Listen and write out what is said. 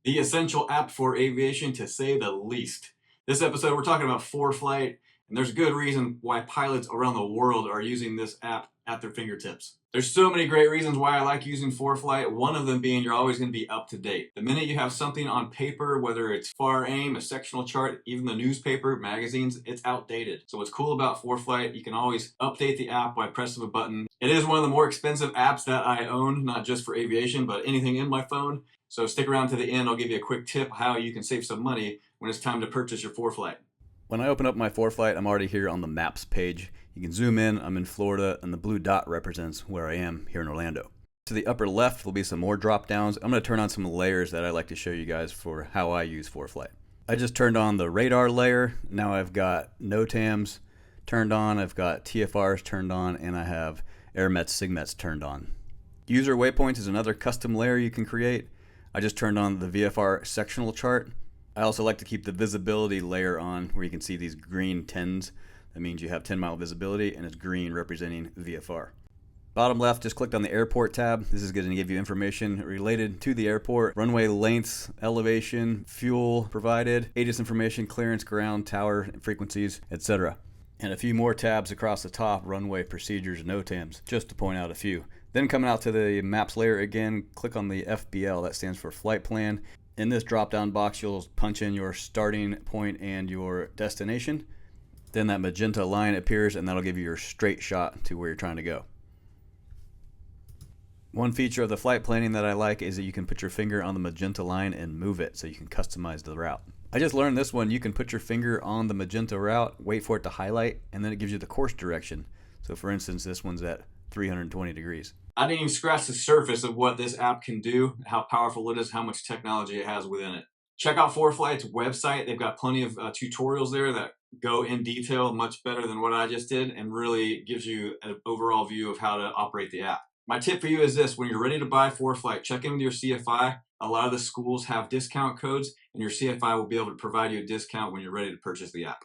The essential app for aviation, to say the least. This episode, we're talking about Foreflight, and there's good reason why pilots around the world are using this app at their fingertips. There's so many great reasons why I like using Foreflight, one of them being you're always going to be up to date. The minute you have something on paper, whether it's FAR aim, a sectional chart, even the newspaper, magazines, it's outdated. So what's cool about Foreflight, you can always update the app by pressing a button. It is one of the more expensive apps that I own, not just for aviation, but anything in my phone. So stick around to the end. I'll give you a quick tip how you can save some money when it's time to purchase your Foreflight. When I open up my Foreflight, I'm already here on the maps page. You can zoom in, I'm in Florida, and the blue dot represents where I am here in Orlando. To the upper left will be some more drop downs. I'm going to turn on some layers that I like to show you guys for how I use Foreflight. I just turned on the radar layer. Now I've got NOTAMs turned on, I've got TFRs turned on, and I have AirMets, SIGMETs turned on. User waypoints is another custom layer you can create. I just turned on the VFR sectional chart. I also like to keep the visibility layer on where you can see these green 10s. That means you have 10-mile visibility, and it's green representing VFR. Bottom left, just clicked on the airport tab. This is going to give you information related to the airport, runway lengths, elevation, fuel provided, ATIS information, clearance, ground, tower, frequencies, etc. And a few more tabs across the top, runway procedures, NOTAMs, just to point out a few. Then coming out to the maps layer again, click on the FBL, that stands for flight plan. In this drop-down box, you'll punch in your starting point and your destination. Then that magenta line appears, and that'll give you your straight shot to where you're trying to go. One feature of the flight planning that I like is that you can put your finger on the magenta line and move it so you can customize the route. I just learned this one. You can put your finger on the magenta route, wait for it to highlight, and then it gives you the course direction. So for instance, this one's at 320 degrees. I didn't even scratch the surface of what this app can do, how powerful it is, how much technology it has within it. Check out Foreflight's website. They've got plenty of tutorials there that go in detail, much better than what I just did, and really gives you an overall view of how to operate the app. My tip for you is this: when you're ready to buy Foreflight, check in with your CFI. A lot of the schools have discount codes, and your CFI will be able to provide you a discount when you're ready to purchase the app.